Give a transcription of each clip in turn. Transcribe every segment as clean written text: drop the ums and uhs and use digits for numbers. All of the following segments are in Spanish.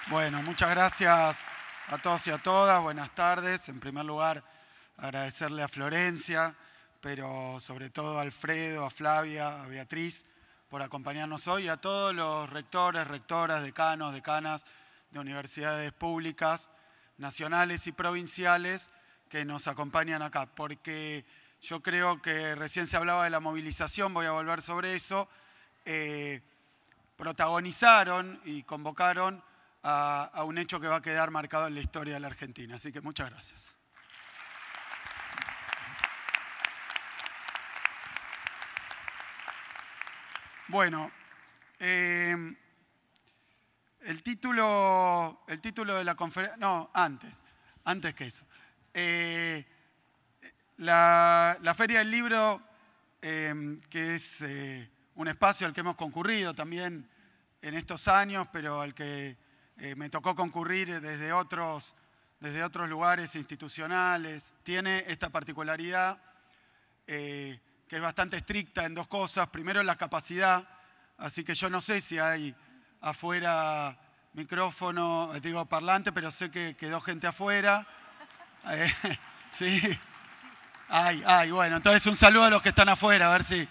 Bueno, muchas gracias a todos y a todas. Buenas tardes. En primer lugar, agradecerle a Florencia, pero sobre todo a Alfredo, a Flavia, a Beatriz, por acompañarnos hoy, y a todos los rectores, rectoras, decanos, decanas de universidades públicas, nacionales y provinciales que nos acompañan acá. Porque yo creo que recién se hablaba de la movilización, voy a volver sobre eso, protagonizaron y convocaron a un hecho que va a quedar marcado en la historia de la Argentina. Así que muchas gracias. Bueno, el título de la conferencia... No, antes que eso. La Feria del Libro, que es un espacio al que hemos concurrido también en estos años, pero al que me tocó concurrir desde otros lugares institucionales, tiene esta particularidad que es bastante estricta en dos cosas. Primero, la capacidad, así que yo no sé si hay afuera micrófono, digo parlante, pero sé que quedó gente afuera. Sí. Ay, bueno, entonces un saludo a los que están afuera, a ver si...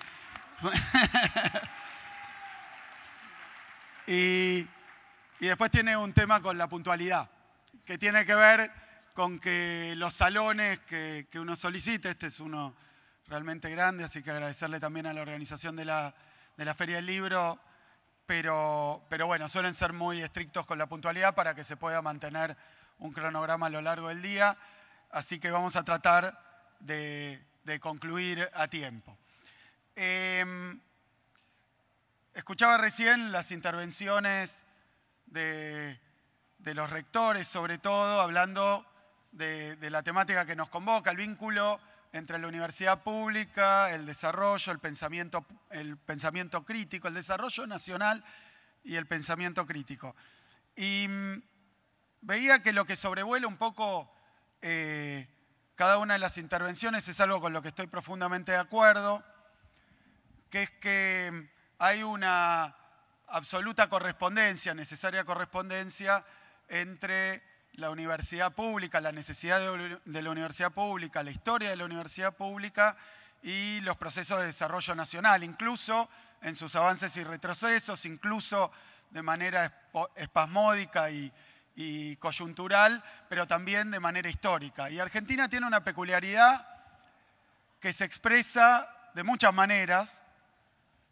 Y después tiene un tema con la puntualidad, que tiene que ver con que los salones que uno solicita, este es uno realmente grande, así que agradecerle también a la organización de la Feria del Libro, pero bueno, suelen ser muy estrictos con la puntualidad para que se pueda mantener un cronograma a lo largo del día, así que vamos a tratar de concluir a tiempo. Escuchaba recién las intervenciones de los rectores, sobre todo, hablando de la temática que nos convoca, el vínculo entre la universidad pública, el desarrollo, el pensamiento crítico, el desarrollo nacional y el pensamiento crítico. Y veía que lo que sobrevuela un poco cada una de las intervenciones es algo con lo que estoy profundamente de acuerdo, que es que hay una absoluta correspondencia, necesaria correspondencia entre la universidad pública, la necesidad de la universidad pública, la historia de la universidad pública y los procesos de desarrollo nacional, incluso en sus avances y retrocesos, incluso de manera espasmódica y coyuntural, pero también de manera histórica. Y Argentina tiene una peculiaridad que se expresa de muchas maneras.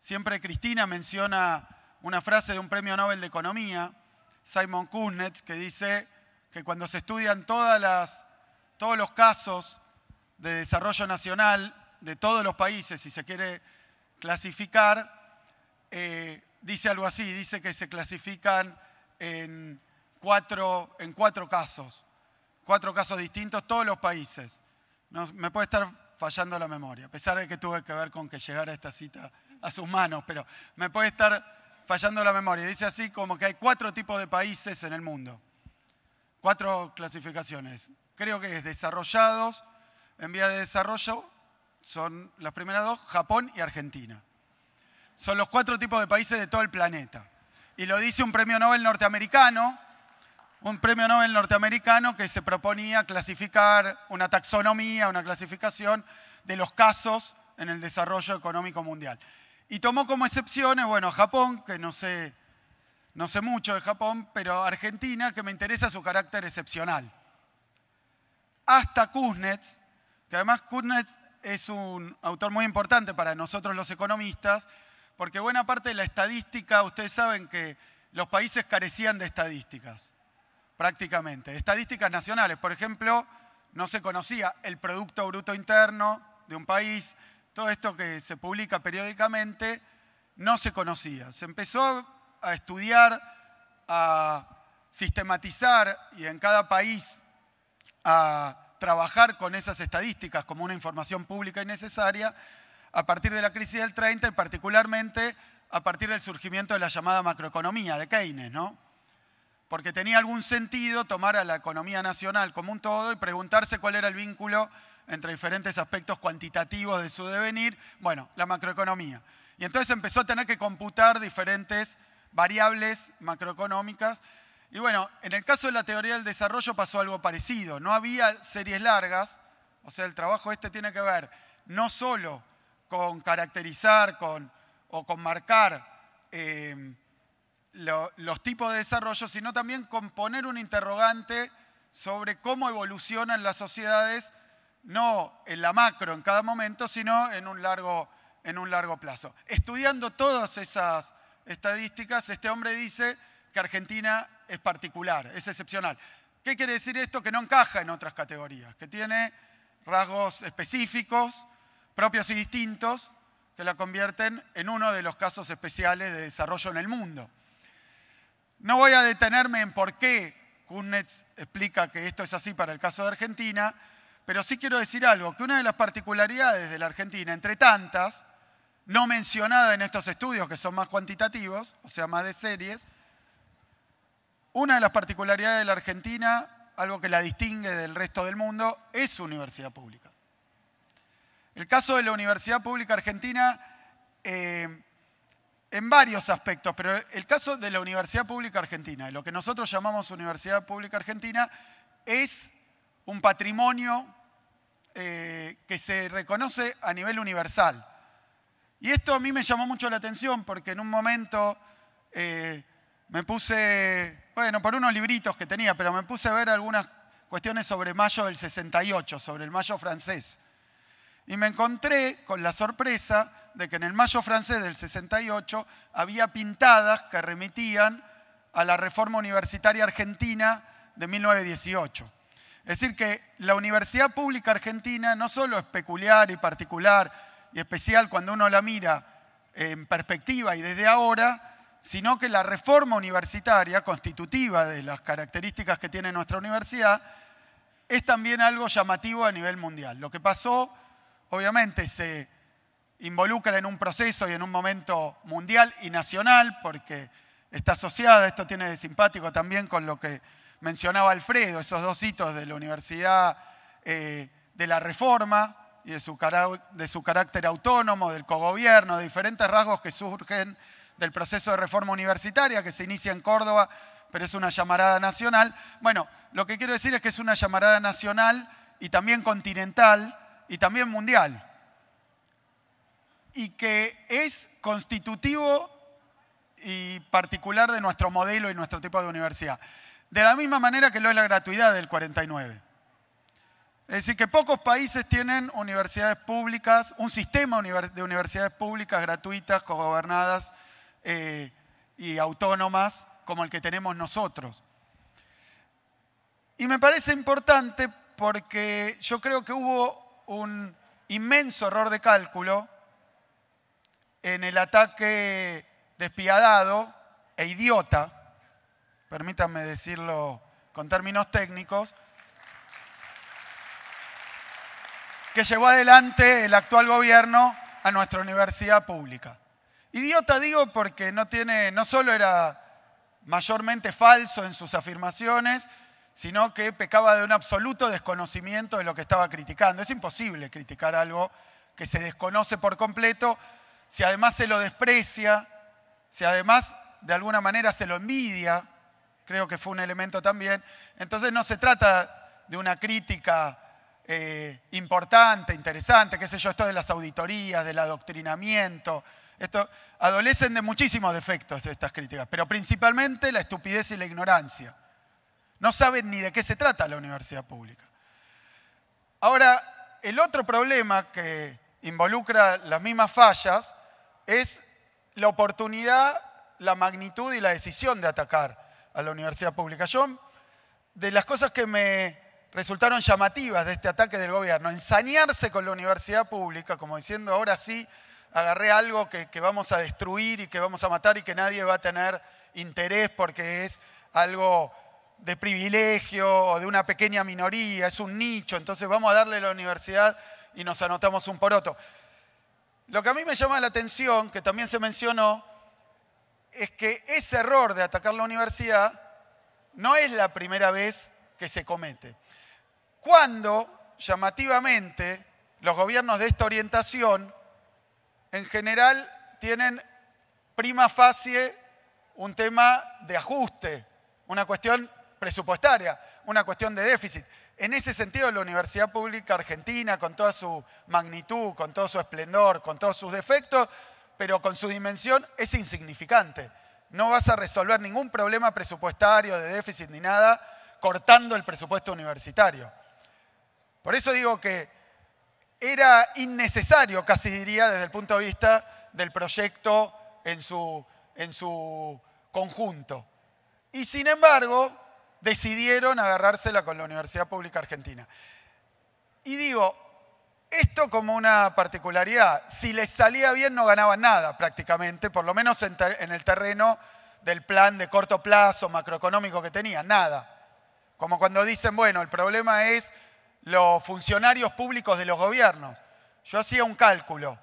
Siempre Cristina menciona una frase de un premio Nobel de Economía, Simon Kuznets, que dice que cuando se estudian todos los casos de desarrollo nacional de todos los países, si se quiere clasificar, dice algo así, dice que se clasifican en cuatro casos distintos, todos los países. No, me puede estar fallando la memoria, a pesar de que tuve que ver con que llegara esta cita a sus manos, pero me puede estar fallando la memoria. Dice así como que hay 4 tipos de países en el mundo. 4 clasificaciones. Creo que es desarrollados, en vía de desarrollo, son las primeras 2, Japón y Argentina. Son los 4 tipos de países de todo el planeta. Y lo dice un premio Nobel norteamericano, que se proponía clasificar una taxonomía, una clasificación de los casos en el desarrollo económico mundial. Y tomó como excepciones, bueno, Japón, que no sé mucho de Japón, pero Argentina, que me interesa su carácter excepcional. Hasta Kuznets, que además Kuznets es un autor muy importante para nosotros los economistas, porque buena parte de la estadística, ustedes saben que los países carecían de estadísticas, prácticamente. Estadísticas nacionales, por ejemplo, no se conocía el Producto Bruto Interno de un país. Todo esto que se publica periódicamente no se conocía. Se empezó a estudiar, a sistematizar y en cada país a trabajar con esas estadísticas como una información pública y necesaria a partir de la crisis del 30 y particularmente a partir del surgimiento de la llamada macroeconomía de Keynes, ¿no? Porque tenía algún sentido tomar a la economía nacional como un todo y preguntarse cuál era el vínculo entre diferentes aspectos cuantitativos de su devenir, bueno, la macroeconomía. Y entonces empezó a tener que computar diferentes variables macroeconómicas Y bueno, en el caso de la teoría del desarrollo pasó algo parecido. No había series largas, o sea, el trabajo este tiene que ver no solo con caracterizar o con marcar los tipos de desarrollo, sino también con poner un interrogante sobre cómo evolucionan las sociedades, no en la macro en cada momento, sino en un largo plazo. Estudiando todas esas estadísticas, este hombre dice que Argentina es particular, es excepcional. ¿Qué quiere decir esto? Que no encaja en otras categorías, que tiene rasgos específicos, propios y distintos, que la convierten en uno de los casos especiales de desarrollo en el mundo. No voy a detenerme en por qué Kuznets explica que esto es así para el caso de Argentina, pero sí quiero decir algo, que una de las particularidades de la Argentina, entre tantas, no mencionada en estos estudios que son más cuantitativos, o sea, más de series, una de las particularidades de la Argentina, algo que la distingue del resto del mundo, es su universidad pública. El caso de la Universidad Pública Argentina, en varios aspectos, pero el caso de la Universidad Pública Argentina, lo que nosotros llamamos Universidad Pública Argentina, es un patrimonio que se reconoce a nivel universal. Y esto a mí me llamó mucho la atención porque en un momento me puse, bueno, por unos libritos que tenía, pero me puse a ver algunas cuestiones sobre Mayo del 68, sobre el Mayo francés. Y me encontré con la sorpresa de que en el Mayo francés del 68 había pintadas que remitían a la reforma universitaria argentina de 1918. Es decir, que la Universidad Pública Argentina no solo es peculiar y particular y especial cuando uno la mira en perspectiva y desde ahora, sino que la reforma universitaria, constitutiva de las características que tiene nuestra universidad, es también algo llamativo a nivel mundial. Lo que pasó, obviamente, se involucra en un proceso y en un momento mundial y nacional, porque está asociada, esto tiene de simpático también con lo que mencionaba Alfredo, esos dos hitos de la Universidad de la Reforma y de su carácter autónomo, del cogobierno, de diferentes rasgos que surgen del proceso de reforma universitaria que se inicia en Córdoba, pero es una llamarada nacional. Bueno, lo que quiero decir es que es una llamarada nacional y también continental y también mundial, y que es constitutivo y particular de nuestro modelo y nuestro tipo de universidad. De la misma manera que lo es la gratuidad del 49. Es decir, que pocos países tienen universidades públicas, un sistema de universidades públicas gratuitas, cogobernadas y autónomas como el que tenemos nosotros. Y me parece importante porque yo creo que hubo un inmenso error de cálculo en el ataque despiadado e idiota, permítanme decirlo con términos técnicos, que llevó adelante el actual gobierno a nuestra universidad pública. Idiota digo porque no solo era mayormente falso en sus afirmaciones, sino que pecaba de un absoluto desconocimiento de lo que estaba criticando. Es imposible criticar algo que se desconoce por completo, si además se lo desprecia, si además de alguna manera se lo envidia, creo que fue un elemento también. Entonces no se trata de una crítica importante, interesante, qué sé yo, esto de las auditorías, del adoctrinamiento. Esto adolecen de muchísimos defectos estas críticas, pero principalmente la estupidez y la ignorancia. No saben ni de qué se trata la universidad pública. Ahora, el otro problema que involucra las mismas fallas es la oportunidad, la magnitud y la decisión de atacar a la universidad pública. De las cosas que me resultaron llamativas de este ataque del gobierno, ensañarse con la universidad pública, como diciendo, ahora sí, agarré algo que vamos a destruir y que vamos a matar y que nadie va a tener interés porque es algo de privilegio o de una pequeña minoría, es un nicho, entonces vamos a darle a la universidad y nos anotamos un poroto. Lo que a mí me llama la atención, que también se mencionó, es que ese error de atacar la universidad no es la primera vez que se comete. Cuando, llamativamente, los gobiernos de esta orientación, en general, tienen prima facie un tema de ajuste una cuestión presupuestaria, una cuestión de déficit. En ese sentido, la Universidad Pública Argentina, con toda su magnitud, con todo su esplendor, con todos sus defectos, pero con su dimensión, es insignificante. No vas a resolver ningún problema presupuestario, de déficit ni nada, cortando el presupuesto universitario. Por eso digo que era innecesario, casi diría, desde el punto de vista del proyecto en su conjunto. Y sin embargo, decidieron agarrársela con la Universidad Pública Argentina. Y digo, esto como una particularidad, si les salía bien no ganaban nada prácticamente, por lo menos en el terreno del plan de corto plazo macroeconómico que tenían, nada. Como cuando dicen, bueno, el problema es los funcionarios públicos de los gobiernos. Yo hacía un cálculo.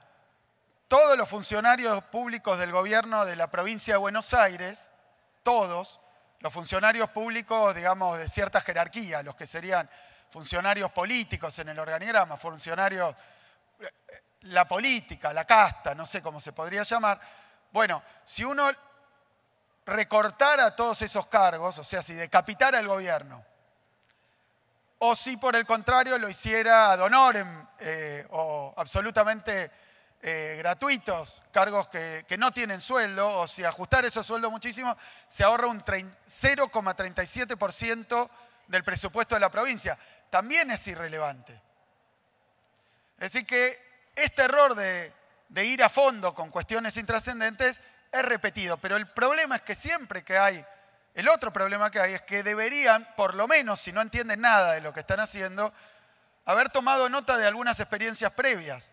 Todos los funcionarios públicos del gobierno de la provincia de Buenos Aires, todos, los funcionarios públicos, digamos, de cierta jerarquía, los que serían funcionarios políticos en el organigrama, funcionarios, la política, la casta, no sé cómo se podría llamar. Bueno, si uno recortara todos esos cargos, o sea, si decapitara el gobierno, o si por el contrario lo hiciera ad honorem o absolutamente gratuitos, cargos que no tienen sueldo, o si ajustar esos sueldos muchísimo, se ahorra un 0,37% del presupuesto de la provincia. También es irrelevante. Es decir que este error de ir a fondo con cuestiones intrascendentes es repetido, pero el problema es que siempre que hay, el otro problema que hay es que deberían, por lo menos si no entienden nada de lo que están haciendo, haber tomado nota de algunas experiencias previas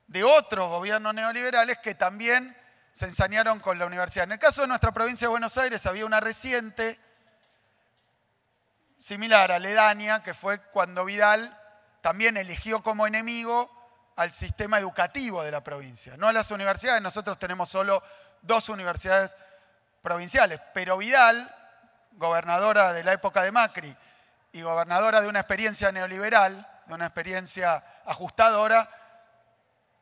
de otros gobiernos neoliberales que también se ensañaron con la universidad. En el caso de nuestra provincia de Buenos Aires había una reciente, similar, aledaña, que fue cuando Vidal también eligió como enemigo al sistema educativo de la provincia, no a las universidades. Nosotros tenemos solo 2 universidades provinciales, pero Vidal, gobernadora de la época de Macri y gobernadora de una experiencia neoliberal, de una experiencia ajustadora,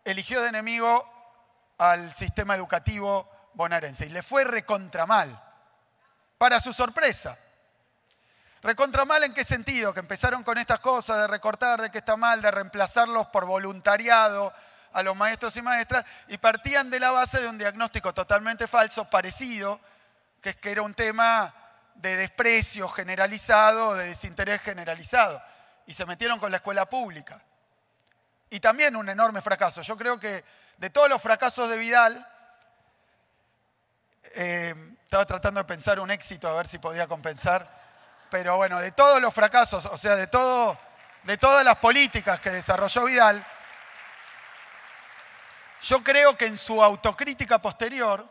eligió de enemigo al sistema educativo bonaerense y le fue recontra mal, para su sorpresa. ¿Recontra mal en qué sentido? Que empezaron con estas cosas de recortar, de que está mal, de reemplazarlos por voluntariado a los maestros y maestras, y partían de la base de un diagnóstico totalmente falso, parecido, que es que era un tema de desprecio generalizado, de desinterés generalizado, y se metieron con la escuela pública. Y también un enorme fracaso. Yo creo que de todos los fracasos de Vidal, estaba tratando de pensar un éxito a ver si podía compensar, pero bueno, de todos los fracasos, o sea, de todas las políticas que desarrolló Vidal, yo creo que en su autocrítica posterior,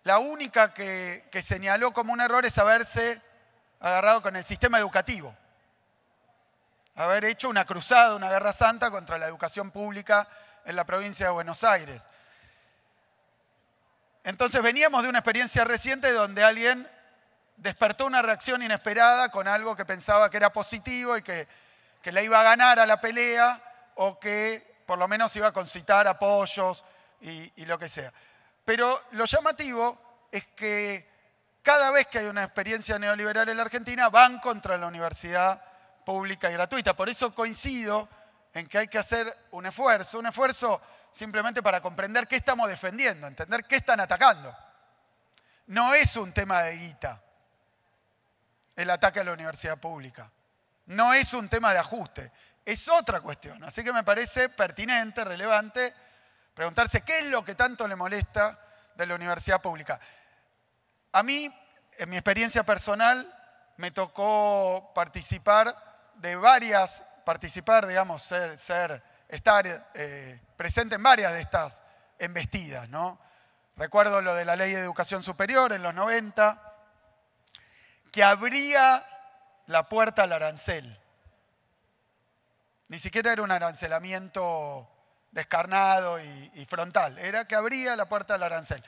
la única que señaló como un error es haberse agarrado con el sistema educativo. Haber hecho una cruzada, una guerra santa contra la educación pública en la provincia de Buenos Aires. Entonces veníamos de una experiencia reciente donde alguien despertó una reacción inesperada con algo que pensaba que era positivo y que le iba a ganar a la pelea o que por lo menos iba a concitar apoyos y lo que sea. Pero lo llamativo es que cada vez que hay una experiencia neoliberal en la Argentina van contra la universidad pública y gratuita. Por eso coincido en que hay que hacer un esfuerzo simplemente para comprender qué estamos defendiendo, entender qué están atacando. No es un tema de guita el ataque a la universidad pública. No es un tema de ajuste, es otra cuestión. Así que me parece pertinente, relevante, preguntarse qué es lo que tanto le molesta de la universidad pública. A mí, en mi experiencia personal, me tocó estar presente en varias de estas embestidas, ¿no? Recuerdo lo de la Ley de Educación Superior en los 90, que abría la puerta al arancel. Ni siquiera era un arancelamiento descarnado y frontal, era que abría la puerta al arancel.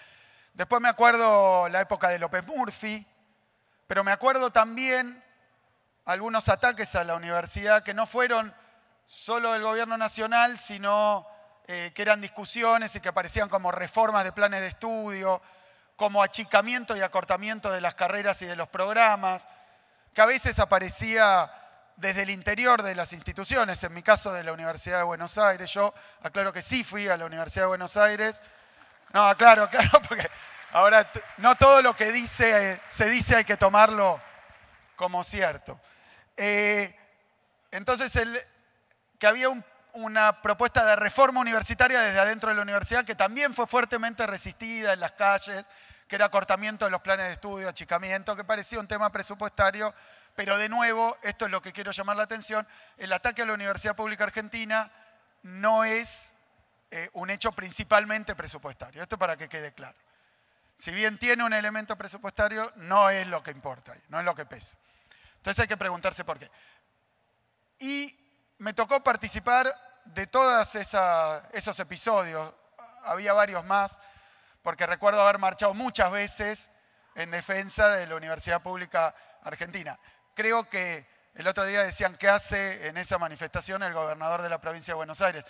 Después me acuerdo la época de López Murphy, pero me acuerdo también algunos ataques a la universidad que no fueron solo del gobierno nacional, sino que eran discusiones y que aparecían como reformas de planes de estudio como achicamiento y acortamiento de las carreras y de los programas, que a veces aparecía desde el interior de las instituciones, en mi caso de la Universidad de Buenos Aires. Yo aclaro que sí fui a la Universidad de Buenos Aires. No, aclaro, porque ahora no todo lo que se dice hay que tomarlo como cierto. Entonces, que había una propuesta de reforma universitaria desde adentro de la universidad que también fue fuertemente resistida en las calles, que era acortamiento de los planes de estudio, achicamiento, que parecía un tema presupuestario, pero de nuevo, esto es lo que quiero llamar la atención, el ataque a la Universidad Pública Argentina no es un hecho principalmente presupuestario. Esto para que quede claro. Si bien tiene un elemento presupuestario, no es lo que importa, no es lo que pesa. Entonces hay que preguntarse por qué. Y me tocó participar de todos esos episodios. Había varios más, porque recuerdo haber marchado muchas veces en defensa de la Universidad Pública Argentina. Creo que el otro día decían qué hace en esa manifestación el gobernador de la provincia de Buenos Aires.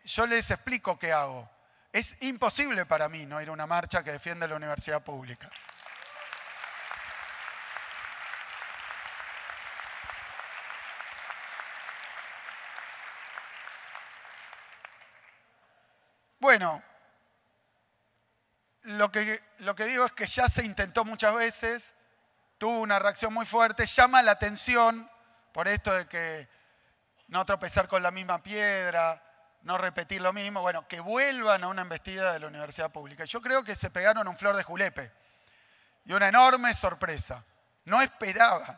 Yo les explico qué hago. Es imposible para mí no ir a una marcha que defiende la universidad pública. Bueno, lo que digo es que ya se intentó muchas veces, tuvo una reacción muy fuerte, llama la atención por esto de que no tropezar con la misma piedra, no repetir lo mismo, bueno, que vuelvan a una embestida de la universidad pública. Yo creo que se pegaron un flor de julepe y una enorme sorpresa. No esperaban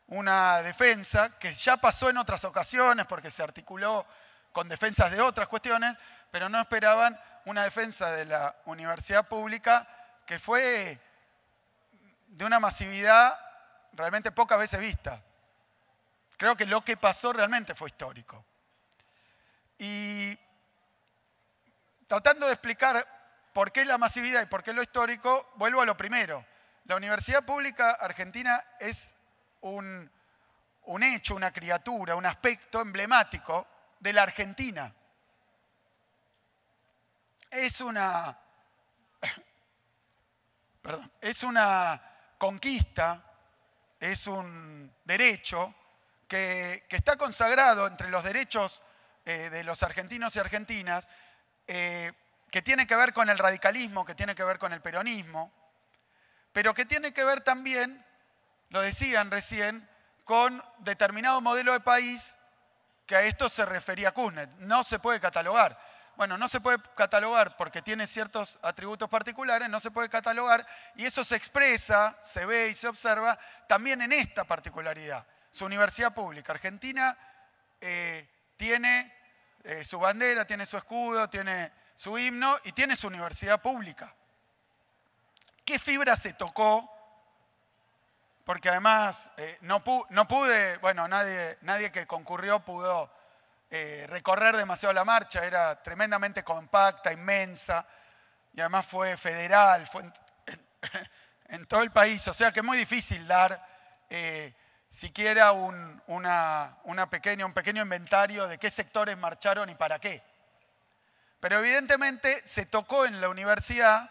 una defensa que ya pasó en otras ocasiones porque se articuló con defensas de otras cuestiones, pero no esperaban una defensa de la universidad pública que fue de una masividad realmente pocas veces vista. Creo que lo que pasó realmente fue histórico. Y tratando de explicar por qué la masividad y por qué lo histórico, vuelvo a lo primero. La Universidad Pública Argentina es un hecho, una criatura, un aspecto emblemático de la Argentina. Es una conquista, es un derecho que está consagrado entre los derechos de los argentinos y argentinas, que tiene que ver con el radicalismo, que tiene que ver con el peronismo, pero que tiene que ver también, lo decían recién, con determinado modelo de país que a esto se refería Kuznets. No se puede catalogar. Bueno, no se puede catalogar porque tiene ciertos atributos particulares, no se puede catalogar, y eso se expresa, se ve y se observa también en esta particularidad. Su universidad pública. Argentina tiene su bandera, tiene su escudo, tiene su himno y tiene su universidad pública. ¿Qué fibra se tocó? Porque además no pude, bueno, nadie que concurrió pudo recorrer demasiado la marcha, era tremendamente compacta, inmensa, y además fue federal, fue en todo el país, o sea que es muy difícil dar siquiera un pequeño inventario de qué sectores marcharon y para qué. Pero evidentemente se tocó en la universidad,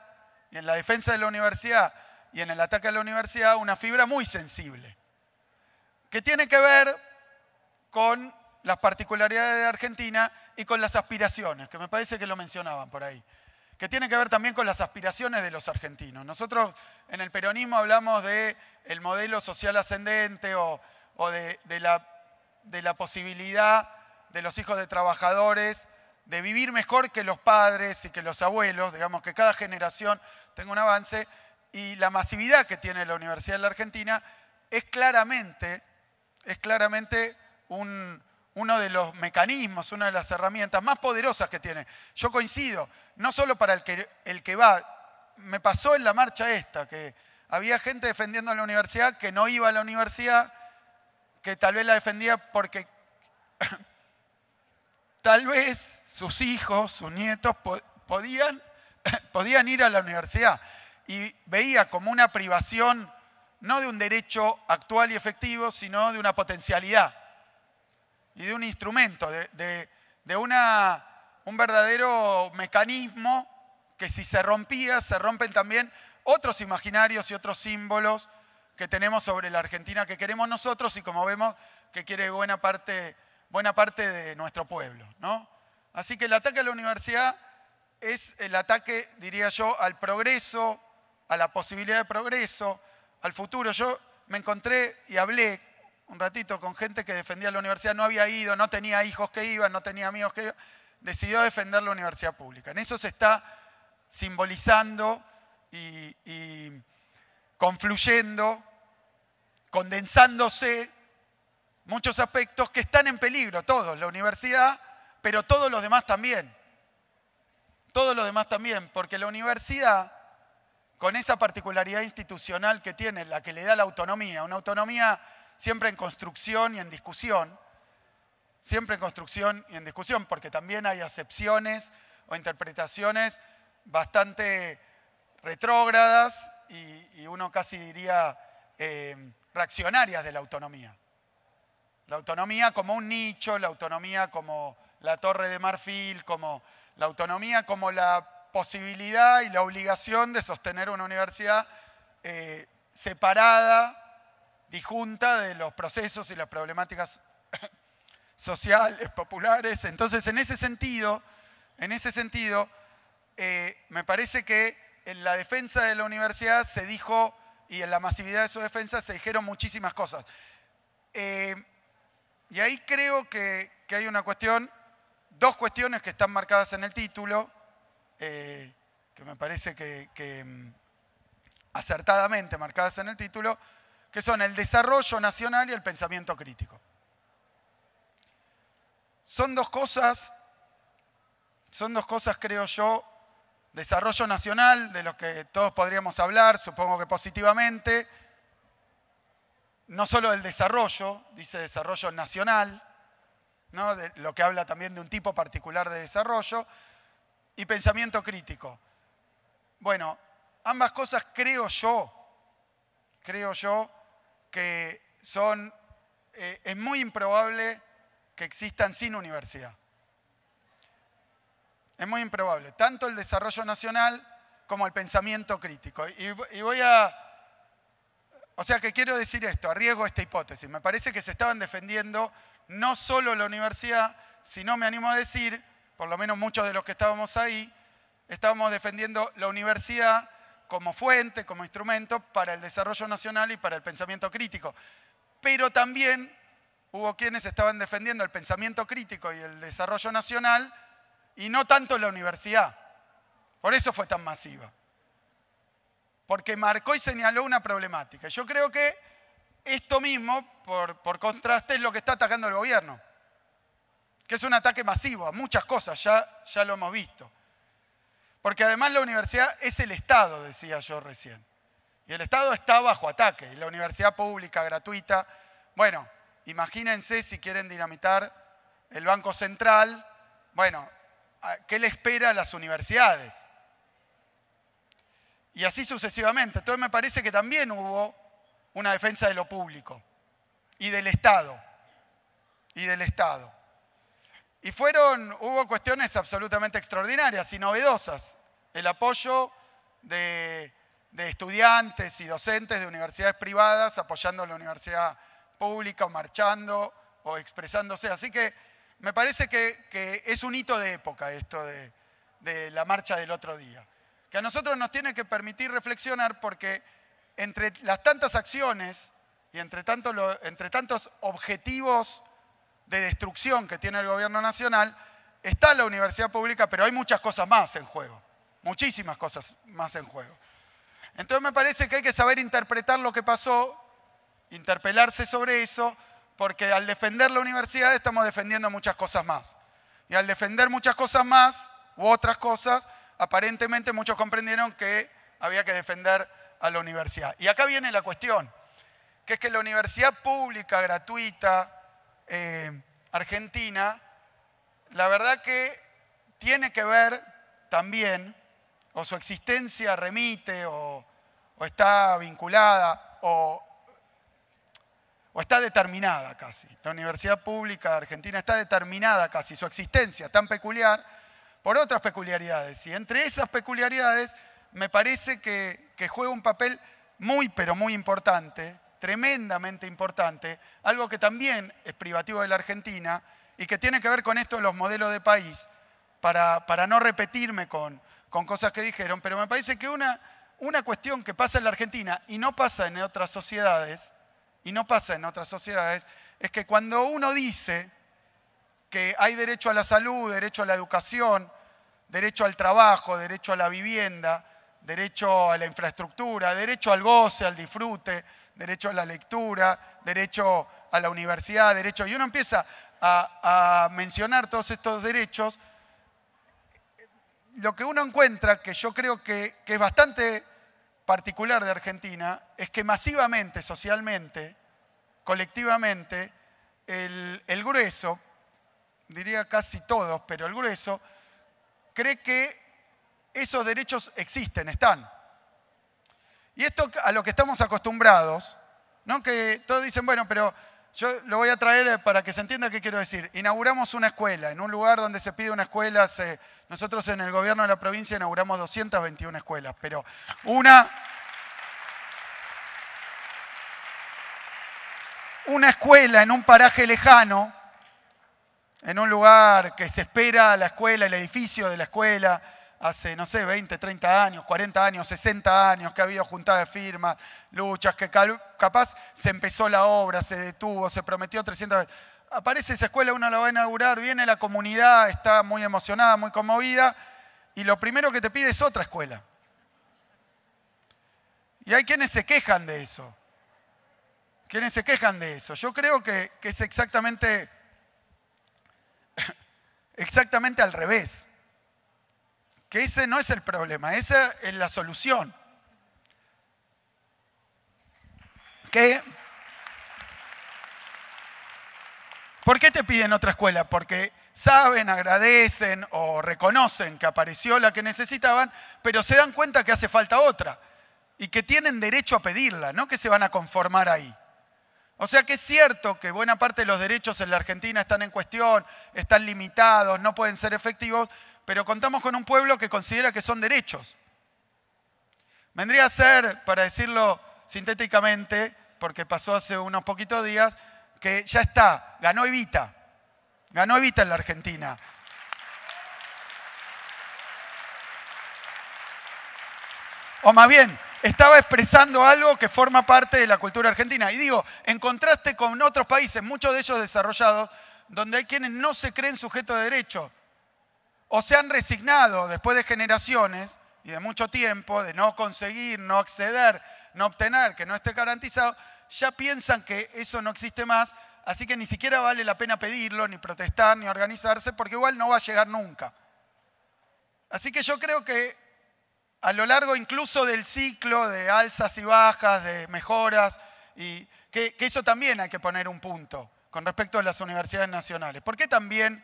y en la defensa de la universidad, y en el ataque a la universidad, una fibra muy sensible, que tiene que ver con las particularidades de Argentina y con las aspiraciones, que me parece que lo mencionaban por ahí, que tiene que ver también con las aspiraciones de los argentinos. Nosotros en el peronismo hablamos del modelo social ascendente o de la posibilidad de los hijos de trabajadores de vivir mejor que los padres y que los abuelos, digamos que cada generación tenga un avance, y la masividad que tiene la Universidad de la Argentina es claramente uno de los mecanismos, una de las herramientas más poderosas que tiene. Yo coincido, no solo para el que va, me pasó en la marcha esta, que había gente defendiendo a la universidad que no iba a la universidad, que tal vez la defendía porque tal vez sus hijos, sus nietos podían ir a la universidad, y veía como una privación no de un derecho actual y efectivo, sino de una potencialidad y de un instrumento, de una un verdadero mecanismo que si se rompía, se rompen también otros imaginarios y otros símbolos que tenemos sobre la Argentina que queremos nosotros y como vemos que quiere buena parte de nuestro pueblo, ¿no? Así que el ataque a la universidad es el ataque, diría yo, al progreso, a la posibilidad de progreso, al futuro. Yo me encontré y hablé un ratito con gente que defendía la universidad, no había ido, no tenía hijos que iban, no tenía amigos que iban, decidió defender la universidad pública. En eso se está simbolizando y confluyendo, condensándose muchos aspectos que están en peligro, todos, la universidad, pero todos los demás también. Todos los demás también, porque la universidad, con esa particularidad institucional que tiene, la que le da la autonomía, una autonomía siempre en construcción y en discusión, siempre en construcción y en discusión, porque también hay acepciones o interpretaciones bastante retrógradas y uno casi diría reaccionarias de la autonomía. La autonomía como un nicho, la autonomía como la Torre de Marfil, como la autonomía como la posibilidad y la obligación de sostener una universidad separada, disjunta de los procesos y las problemáticas sociales, populares. Entonces, en ese sentido, me parece que en la defensa de la universidad se dijo, y en la masividad de su defensa se dijeron muchísimas cosas. Y ahí creo que hay una cuestión, dos cuestiones que están marcadas en el título, que me parece que acertadamente marcadas en el título, que son el desarrollo nacional y el pensamiento crítico. Son dos cosas, creo yo, desarrollo nacional, de lo que todos podríamos hablar, supongo que positivamente, no solo del desarrollo, dice desarrollo nacional, ¿no? De lo que habla también de un tipo particular de desarrollo, y pensamiento crítico. Bueno, ambas cosas creo yo que son, es muy improbable que existan sin universidad. Es muy improbable, tanto el desarrollo nacional como el pensamiento crítico. Y voy a... O sea que quiero decir esto, arriesgo esta hipótesis. Me parece que se estaban defendiendo no solo la universidad, sino me animo a decir, por lo menos muchos de los que estábamos ahí, estábamos defendiendo la universidad como fuente, como instrumento para el desarrollo nacional y para el pensamiento crítico. Pero también hubo quienes estaban defendiendo el pensamiento crítico y el desarrollo nacional y no tanto la universidad. Por eso fue tan masiva. Porque marcó y señaló una problemática. Yo creo que esto mismo, por contraste, es lo que está atacando el gobierno. Que es un ataque masivo a muchas cosas, ya lo hemos visto. Porque además la universidad es el Estado, decía yo recién. Y el Estado está bajo ataque. Y la universidad pública, gratuita, bueno, imagínense si quieren dinamitar el Banco Central, bueno, ¿qué le espera a las universidades? Y así sucesivamente. Entonces me parece que también hubo una defensa de lo público y del Estado. Y hubo cuestiones absolutamente extraordinarias y novedosas. El apoyo de estudiantes y docentes de universidades privadas apoyando a la universidad pública o marchando o expresándose. Así que me parece que es un hito de época esto de la marcha del otro día. Que a nosotros nos tiene que permitir reflexionar porque entre las tantas acciones y entre tantos objetivos de destrucción que tiene el gobierno nacional, está la universidad pública, pero hay muchas cosas más en juego, muchísimas cosas más en juego. Entonces me parece que hay que saber interpretar lo que pasó, interpelarse sobre eso, porque al defender la universidad estamos defendiendo muchas cosas más. Y al defender muchas cosas más, u otras cosas, aparentemente muchos comprendieron que había que defender a la universidad. Y acá viene la cuestión, que es que la universidad pública, gratuita, argentina, la verdad que tiene que ver también, o su existencia remite, o está vinculada, o está determinada casi. La universidad pública argentina está determinada casi, su existencia tan peculiar, por otras peculiaridades. Y entre esas peculiaridades me parece que juega un papel muy, pero muy importante, tremendamente importante, algo que también es privativo de la Argentina y que tiene que ver con esto de los modelos de país, para no repetirme con cosas que dijeron, pero me parece que una cuestión que pasa en la Argentina y no pasa en otras sociedades, es que cuando uno dice que hay derecho a la salud, derecho a la educación, derecho al trabajo, derecho a la vivienda, derecho a la infraestructura, derecho al goce, al disfrute, derecho a la lectura, derecho a la universidad, y uno empieza a mencionar todos estos derechos, lo que uno encuentra, que yo creo que es bastante particular de Argentina, es que masivamente, socialmente, colectivamente, el grueso, diría casi todos, pero el grueso, cree que esos derechos existen, están. Y esto a lo que estamos acostumbrados, ¿no? Que todos dicen, bueno, pero yo lo voy a traer para que se entienda qué quiero decir. Inauguramos una escuela, en un lugar donde se pide una escuela, nosotros en el gobierno de la provincia inauguramos 221 escuelas, pero una escuela en un paraje lejano, en un lugar que se espera la escuela, el edificio de la escuela, hace, no sé, 20, 30 años, 40 años, 60 años, que ha habido juntada de firmas, luchas, que capaz se empezó la obra, se detuvo, se prometió 300 veces. Aparece esa escuela, uno la va a inaugurar, viene la comunidad, está muy emocionada, muy conmovida, y lo primero que te pide es otra escuela. Y hay quienes se quejan de eso. Yo creo que es exactamente al revés. Que ese no es el problema, esa es la solución. ¿Por qué te piden otra escuela? Porque saben, agradecen o reconocen que apareció la que necesitaban, pero se dan cuenta que hace falta otra y que tienen derecho a pedirla, no que se van a conformar ahí. O sea que es cierto que buena parte de los derechos en la Argentina están en cuestión, están limitados, no pueden ser efectivos, pero contamos con un pueblo que considera que son derechos. Vendría a ser, para decirlo sintéticamente, porque pasó hace unos poquitos días, que ya está, ganó Evita en la Argentina. O más bien, estaba expresando algo que forma parte de la cultura argentina. Y digo, en contraste con otros países, muchos de ellos desarrollados, donde hay quienes no se creen sujetos de derecho, o se han resignado después de generaciones y de mucho tiempo de no conseguir, no acceder, no obtener, que no esté garantizado, ya piensan que eso no existe más, así que ni siquiera vale la pena pedirlo, ni protestar, ni organizarse, porque igual no va a llegar nunca. Así que yo creo que a lo largo incluso del ciclo de alzas y bajas, de mejoras, y que eso también hay que poner un punto con respecto a las universidades nacionales. ¿Por qué también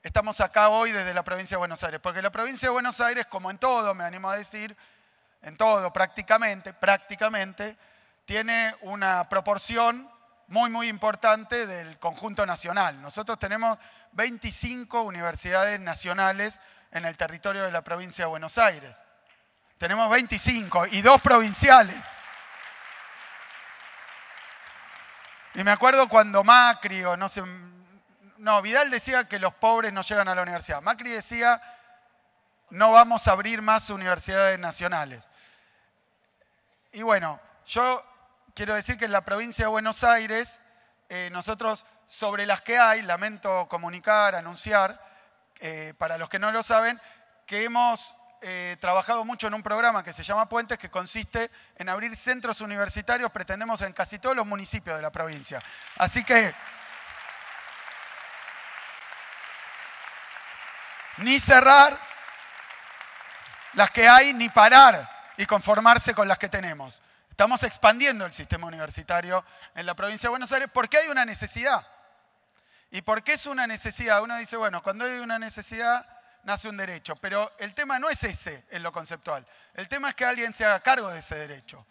estamos acá hoy desde la provincia de Buenos Aires? Porque la provincia de Buenos Aires, como en todo, me animo a decir, en todo prácticamente, tiene una proporción muy, muy importante del conjunto nacional. Nosotros tenemos 25 universidades nacionales en el territorio de la provincia de Buenos Aires. Tenemos 25 y 2 provinciales. Y me acuerdo cuando Macri, o no sé, no, Vidal decía que los pobres no llegan a la universidad. Macri decía, no vamos a abrir más universidades nacionales. Y bueno, yo quiero decir que en la provincia de Buenos Aires, nosotros, sobre las que hay, lamento comunicar, anunciar, para los que no lo saben, que hemos trabajado mucho en un programa que se llama Puentes, que consiste en abrir centros universitarios, pretendemos en casi todos los municipios de la provincia. Así que ni cerrar las que hay, ni parar y conformarse con las que tenemos. Estamos expandiendo el sistema universitario en la provincia de Buenos Aires porque hay una necesidad. ¿Y por qué es una necesidad? Uno dice, bueno, cuando hay una necesidad nace un derecho, pero el tema no es ese en lo conceptual. El tema es que alguien se haga cargo de ese derecho,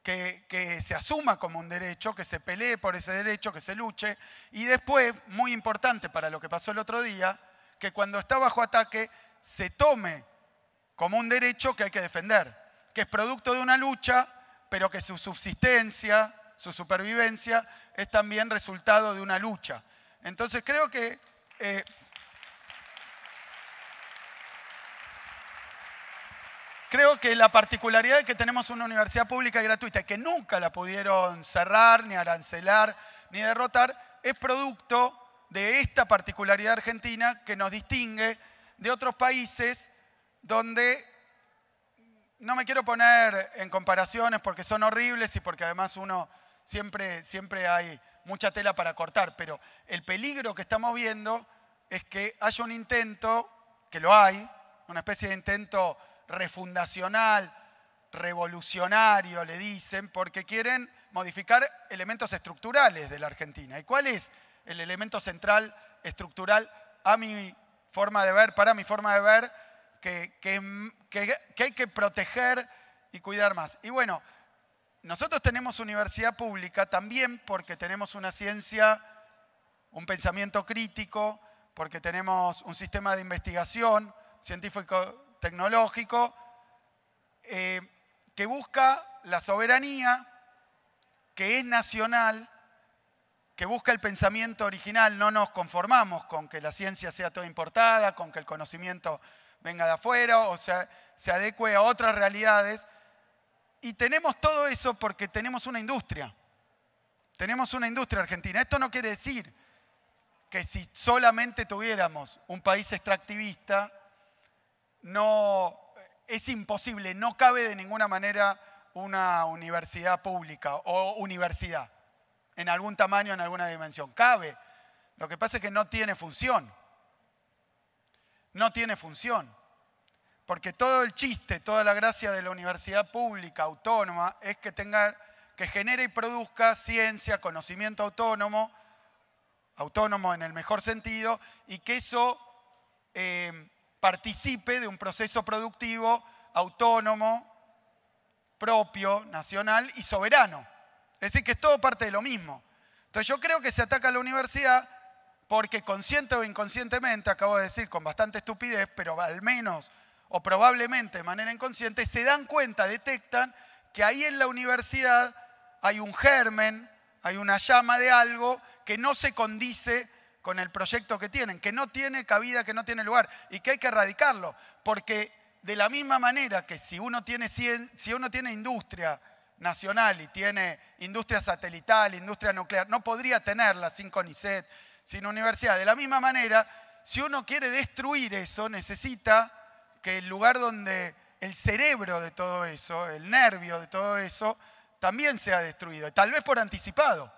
que se asuma como un derecho, que se pelee por ese derecho, que se luche, y después, muy importante para lo que pasó el otro día, que cuando está bajo ataque se tome como un derecho que hay que defender, que es producto de una lucha, pero que su subsistencia, su supervivencia, es también resultado de una lucha. Entonces creo que la particularidad de que tenemos una universidad pública y gratuita, que nunca la pudieron cerrar, ni arancelar, ni derrotar, es producto de esta particularidad argentina que nos distingue de otros países donde, no me quiero poner en comparaciones porque son horribles y porque además uno siempre hay mucha tela para cortar, pero el peligro que estamos viendo es que haya un intento, que lo hay, una especie de intento refundacional, revolucionario, le dicen, porque quieren modificar elementos estructurales de la Argentina. ¿Y cuál es el elemento central estructural a mi forma de ver, para mi forma de ver, que hay que proteger y cuidar más? Y bueno, nosotros tenemos universidad pública también porque tenemos una ciencia, un pensamiento crítico, porque tenemos un sistema de investigación científico-tecnológico que busca la soberanía, que es nacional, que busca el pensamiento original. No nos conformamos con que la ciencia sea toda importada, con que el conocimiento venga de afuera o sea, se adecue a otras realidades. Y tenemos todo eso porque tenemos una industria. Tenemos una industria argentina. Esto no quiere decir que si solamente tuviéramos un país extractivista, no, es imposible, no cabe de ninguna manera una universidad pública o universidad en algún tamaño, en alguna dimensión. Cabe. Lo que pasa es que no tiene función. No tiene función. Porque todo el chiste, toda la gracia de la universidad pública autónoma es que genere y produzca ciencia, conocimiento autónomo en el mejor sentido, y que eso participe de un proceso productivo autónomo, propio, nacional y soberano. Es decir, que es todo parte de lo mismo. Entonces yo creo que se ataca a la universidad porque consciente o inconscientemente, acabo de decir con bastante estupidez, pero al menos o probablemente de manera inconsciente, se dan cuenta, detectan que ahí en la universidad hay un germen, hay una llama de algo que no se condice con el proyecto que tienen, que no tiene cabida, que no tiene lugar y que hay que erradicarlo. Porque de la misma manera que si uno tiene industria nacional y tiene industria satelital, industria nuclear, no podría tenerla sin CONICET, sin universidad. De la misma manera, si uno quiere destruir eso, necesita que el lugar donde el cerebro de todo eso, el nervio de todo eso, también sea destruido. Y tal vez por anticipado.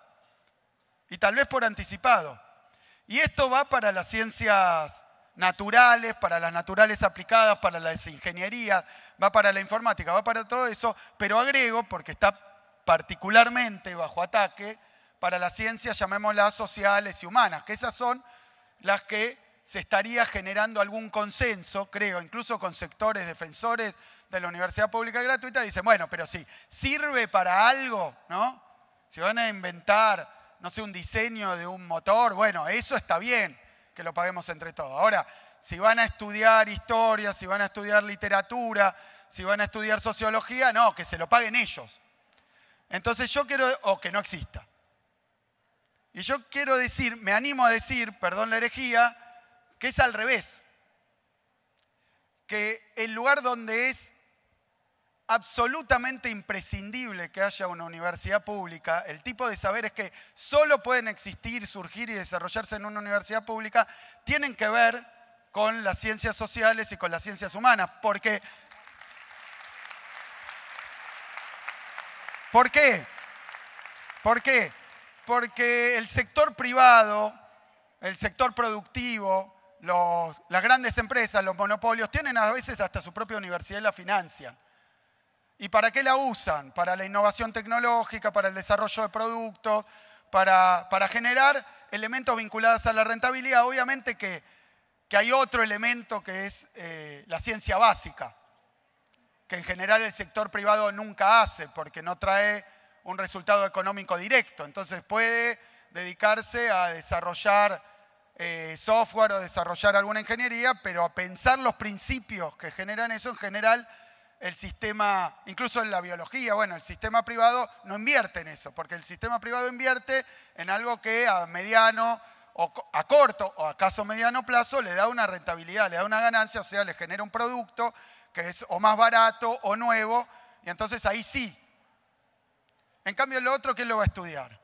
Y esto va para las ciencias naturales, para las naturales aplicadas, para las ingenierías, va para la informática, va para todo eso, pero agrego, porque está particularmente bajo ataque, para las ciencias, llamémoslas sociales y humanas, que esas son las que se estaría generando algún consenso, creo, incluso con sectores defensores de la universidad pública y gratuita, dicen, bueno, pero sí, sirve para algo, ¿no? Si van a inventar, no sé, un diseño de un motor, bueno, eso está bien, que lo paguemos entre todos. Ahora, si van a estudiar historia, si van a estudiar literatura, si van a estudiar sociología, no, que se lo paguen ellos. Entonces yo quiero, o que no exista. Y yo quiero decir, me animo a decir, perdón la herejía, que es al revés. Que el lugar donde es absolutamente imprescindible que haya una universidad pública, el tipo de saberes que solo pueden existir, surgir y desarrollarse en una universidad pública, tienen que ver con las ciencias sociales y con las ciencias humanas. ¿Por qué? ¿Por qué? Porque el sector privado, el sector productivo, las grandes empresas, los monopolios, tienen a veces hasta su propia universidad y la financian. ¿Y para qué la usan? Para la innovación tecnológica, para el desarrollo de productos, para generar elementos vinculados a la rentabilidad. Obviamente que hay otro elemento que es la ciencia básica, que en general el sector privado nunca hace porque no trae un resultado económico directo. Entonces puede dedicarse a desarrollar software o desarrollar alguna ingeniería, pero a pensar los principios que generan eso, en general, el sistema, incluso en la biología, bueno, el sistema privado no invierte en eso, porque el sistema privado invierte en algo que a mediano o a corto o acaso mediano plazo le da una rentabilidad, le da una ganancia, o sea, le genera un producto que es o más barato o nuevo, y entonces ahí sí. En cambio, lo otro, ¿quién lo va a estudiar?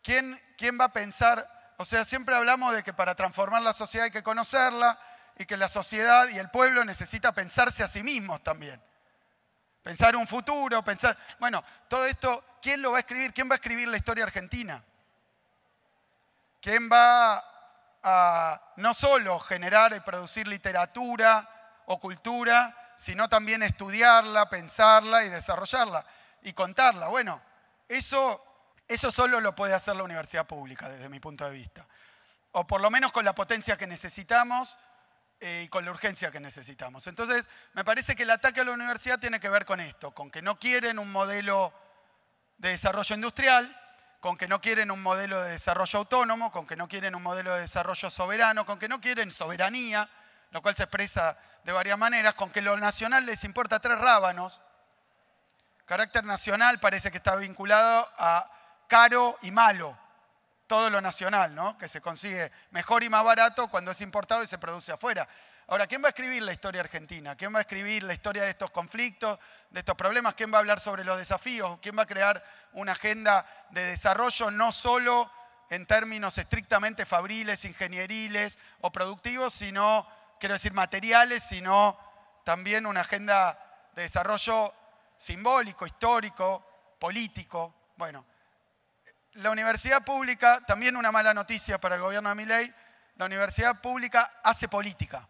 ¿Quién va a pensar? O sea, siempre hablamos de que para transformar la sociedad hay que conocerla y que la sociedad y el pueblo necesita pensarse a sí mismos también. Pensar un futuro, pensar... Bueno, todo esto, ¿quién lo va a escribir? ¿Quién va a escribir la historia argentina? ¿Quién va a no solo generar y producir literatura o cultura, sino también estudiarla, pensarla y desarrollarla y contarla? Bueno, eso solo lo puede hacer la universidad pública, desde mi punto de vista. O por lo menos con la potencia que necesitamos y con la urgencia que necesitamos. Entonces, me parece que el ataque a la universidad tiene que ver con esto, con que no quieren un modelo de desarrollo industrial, con que no quieren un modelo de desarrollo autónomo, con que no quieren un modelo de desarrollo soberano, con que no quieren soberanía, lo cual se expresa de varias maneras, con que lo nacional les importa 3 rábanos. Carácter nacional parece que está vinculado a caro y malo, todo lo nacional, ¿no? Que se consigue mejor y más barato cuando es importado y se produce afuera. Ahora, ¿quién va a escribir la historia argentina? ¿Quién va a escribir la historia de estos conflictos, de estos problemas? ¿Quién va a hablar sobre los desafíos? ¿Quién va a crear una agenda de desarrollo no solo en términos estrictamente fabriles, ingenieriles o productivos, sino, quiero decir, materiales, sino también una agenda de desarrollo simbólico, histórico, político? Bueno, la universidad pública, también una mala noticia para el gobierno de Milei, la universidad pública hace política.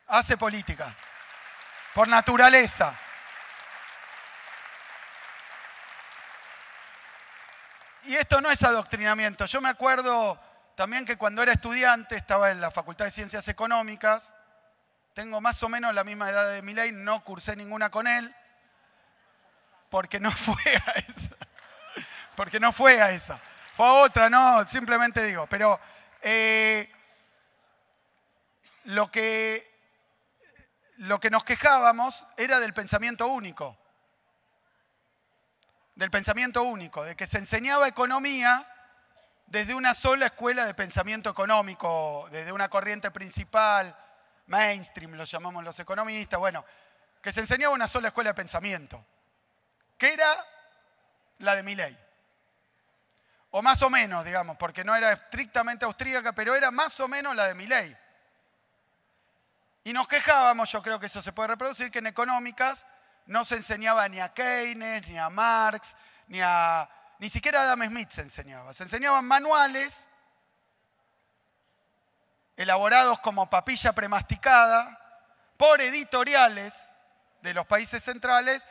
Hace política. Por naturaleza. Y esto no es adoctrinamiento. Yo me acuerdo también que cuando era estudiante, estaba en la Facultad de Ciencias Económicas, tengo más o menos la misma edad de Milei, no cursé ninguna con él, porque no fue a esa. Porque no fue a esa. Fue a otra, no, simplemente digo. Pero lo que nos quejábamos era del pensamiento único. Del pensamiento único, de que se enseñaba economía desde una sola escuela de pensamiento económico, desde una corriente principal, mainstream lo llamamos los economistas, bueno, que se enseñaba una sola escuela de pensamiento, que era la de Milei. O más o menos, digamos, porque no era estrictamente austríaca, pero era más o menos la de Milei. Y nos quejábamos, yo creo que eso se puede reproducir, que en económicas no se enseñaba ni a Keynes, ni a Marx, ni siquiera a Adam Smith se enseñaba. Se enseñaban manuales elaborados como papilla premasticada por editoriales de los países centrales,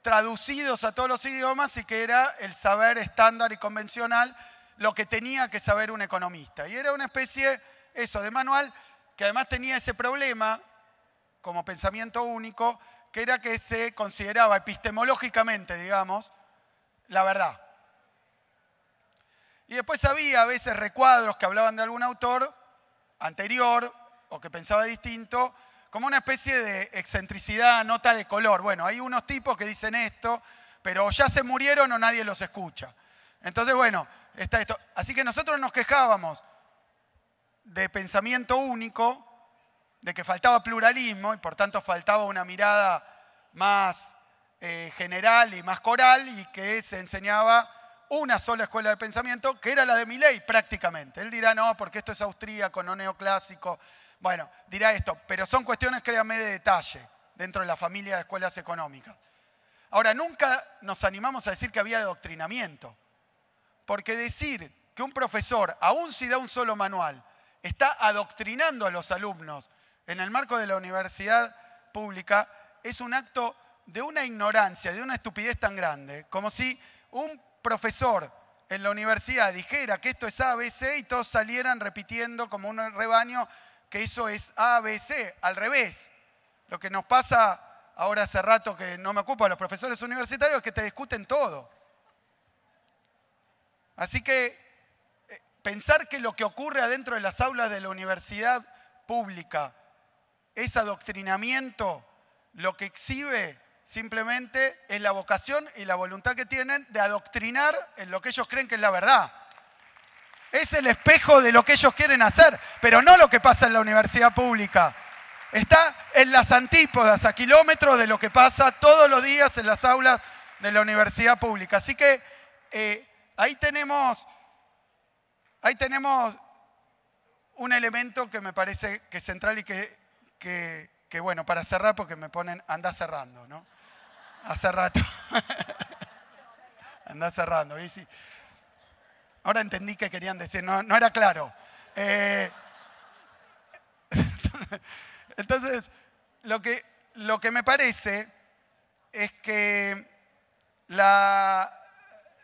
traducidos a todos los idiomas, y que era el saber estándar y convencional lo que tenía que saber un economista. Y era una especie, eso, de manual que además tenía ese problema como pensamiento único, que era que se consideraba epistemológicamente, digamos, la verdad. Y después había a veces recuadros que hablaban de algún autor anterior o que pensaba distinto, como una especie de excentricidad, nota de color. Bueno, hay unos tipos que dicen esto, pero ya se murieron o nadie los escucha. Entonces, bueno, está esto. Así que nosotros nos quejábamos de pensamiento único, de que faltaba pluralismo y por tanto faltaba una mirada más general y más coral, y que se enseñaba una sola escuela de pensamiento, que era la de Milei prácticamente. Él dirá, no, porque esto es austríaco, no neoclásico. Bueno, dirá esto, pero son cuestiones, créanme, de detalle dentro de la familia de escuelas económicas. Ahora, nunca nos animamos a decir que había adoctrinamiento, porque decir que un profesor, aún si da un solo manual, está adoctrinando a los alumnos en el marco de la universidad pública, es un acto de una ignorancia, de una estupidez tan grande, como si un profesor en la universidad dijera que esto es A, B, C y todos salieran repitiendo como un rebaño que eso es A, B, C, al revés. Lo que nos pasa ahora hace rato que no me ocupo de los profesores universitarios es que te discuten todo. Así que pensar que lo que ocurre adentro de las aulas de la universidad pública es adoctrinamiento, lo que exhibe simplemente es la vocación y la voluntad que tienen de adoctrinar en lo que ellos creen que es la verdad. Es el espejo de lo que ellos quieren hacer, pero no lo que pasa en la universidad pública. Está en las antípodas, a kilómetros de lo que pasa todos los días en las aulas de la universidad pública. Así que ahí tenemos un elemento que me parece que es central y que bueno, para cerrar, porque me ponen, anda cerrando, ¿no? Hace rato. Anda cerrando, ¿sí? Sí. Ahora entendí qué querían decir, no era claro. Entonces, lo que me parece es que la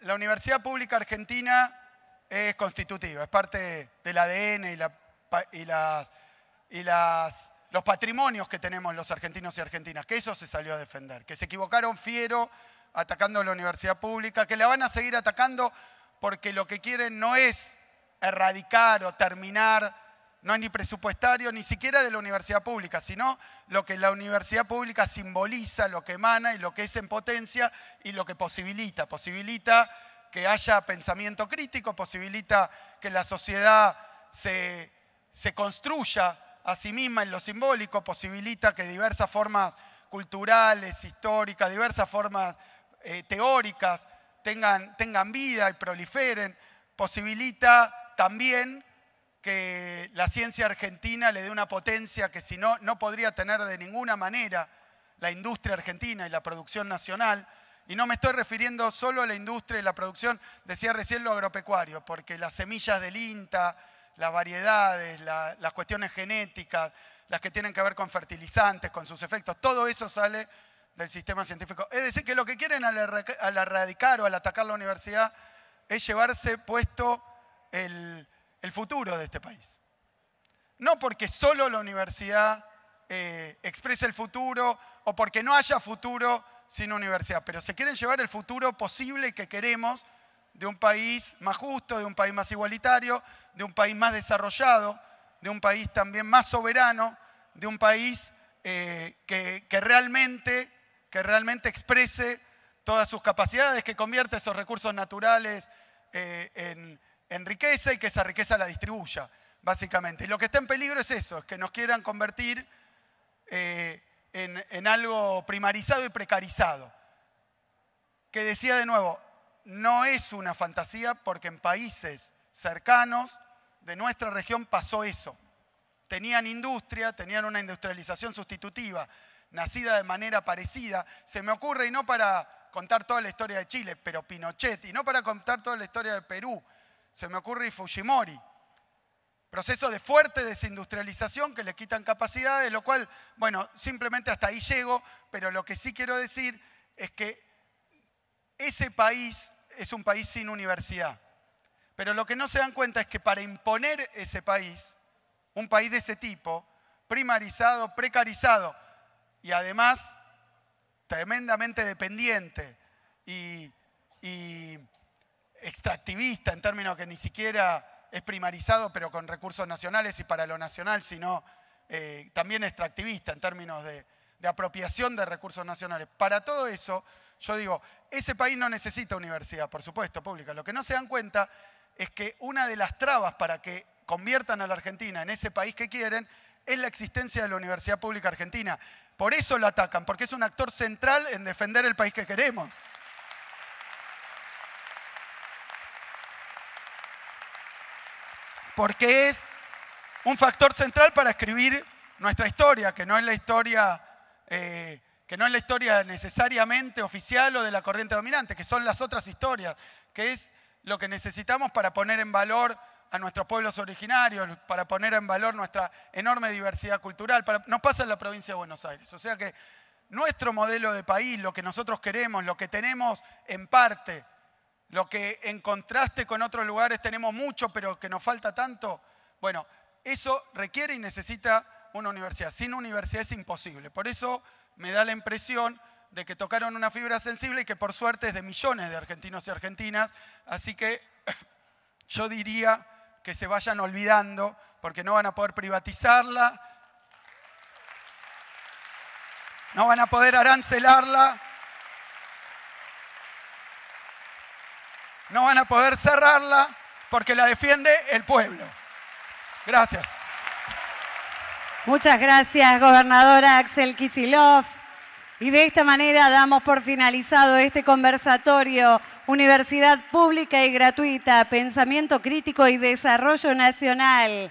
Universidad Pública Argentina es constitutiva, es parte del ADN y los patrimonios que tenemos los argentinos y argentinas, que eso se salió a defender, que se equivocaron fiero atacando a la universidad pública, que la van a seguir atacando porque lo que quieren no es erradicar o terminar, no es ni presupuestario, ni siquiera de la universidad pública, sino lo que la universidad pública simboliza, lo que emana y lo que es en potencia y lo que posibilita. Posibilita que haya pensamiento crítico, posibilita que la sociedad se construya a sí misma en lo simbólico, posibilita que diversas formas culturales, históricas, diversas formas teóricas tengan vida y proliferen, posibilita también que la ciencia argentina le dé una potencia que si no podría tener de ninguna manera la industria argentina y la producción nacional. Y no me estoy refiriendo solo a la industria y la producción, decía recién lo agropecuario, porque las semillas del INTA, las variedades, las cuestiones genéticas, las que tienen que ver con fertilizantes, con sus efectos, todo eso sale del sistema científico. Es decir, que lo que quieren al erradicar o al atacar la universidad es llevarse puesto el futuro de este país. No porque solo la universidad exprese el futuro o porque no haya futuro sin universidad, pero se quieren llevar el futuro posible que queremos de un país más justo, de un país más igualitario, de un país más desarrollado, de un país también más soberano, de un país que realmente exprese todas sus capacidades, que convierta esos recursos naturales en riqueza y que esa riqueza la distribuya, básicamente. Y lo que está en peligro es eso, es que nos quieran convertir en algo primarizado y precarizado. Que decía de nuevo, no es una fantasía porque en países cercanos de nuestra región pasó eso. Tenían industria, tenían una industrialización sustitutiva, nacida de manera parecida. Se me ocurre, y no para contar toda la historia de Chile, pero Pinochet, y no para contar toda la historia de Perú, se me ocurre Fujimori. Proceso de fuerte desindustrialización que le quitan capacidades, lo cual, bueno, simplemente hasta ahí llego, pero lo que sí quiero decir es que ese país es un país sin universidad. Pero lo que no se dan cuenta es que para imponer ese país, un país de ese tipo, primarizado, precarizado y además tremendamente dependiente y extractivista en términos que ni siquiera es primarizado pero con recursos nacionales y para lo nacional, sino también extractivista en términos de apropiación de recursos nacionales. Para todo eso, yo digo, ese país no necesita universidad, por supuesto, pública. Lo que no se dan cuenta es que una de las trabas para que conviertan a la Argentina en ese país que quieren es la existencia de la Universidad Pública Argentina. Por eso lo atacan, porque es un actor central en defender el país que queremos. Porque es un factor central para escribir nuestra historia, que no es la historia necesariamente oficial o de la corriente dominante, que son las otras historias, que es lo que necesitamos para poner en valor a nuestros pueblos originarios, para poner en valor nuestra enorme diversidad cultural. Nos pasa en la provincia de Buenos Aires. O sea que nuestro modelo de país, lo que nosotros queremos, lo que tenemos en parte, lo que en contraste con otros lugares tenemos mucho, pero que nos falta tanto, bueno, eso requiere y necesita una universidad. Sin universidad es imposible. Por eso me da la impresión de que tocaron una fibra sensible y que por suerte es de millones de argentinos y argentinas. Así que yo diría que se vayan olvidando, porque no van a poder privatizarla, no van a poder arancelarla, no van a poder cerrarla, porque la defiende el pueblo. Gracias. Muchas gracias, gobernadora Axel Kicillof. Y de esta manera damos por finalizado este conversatorio Universidad Pública y Gratuita, Pensamiento Crítico y Desarrollo Nacional.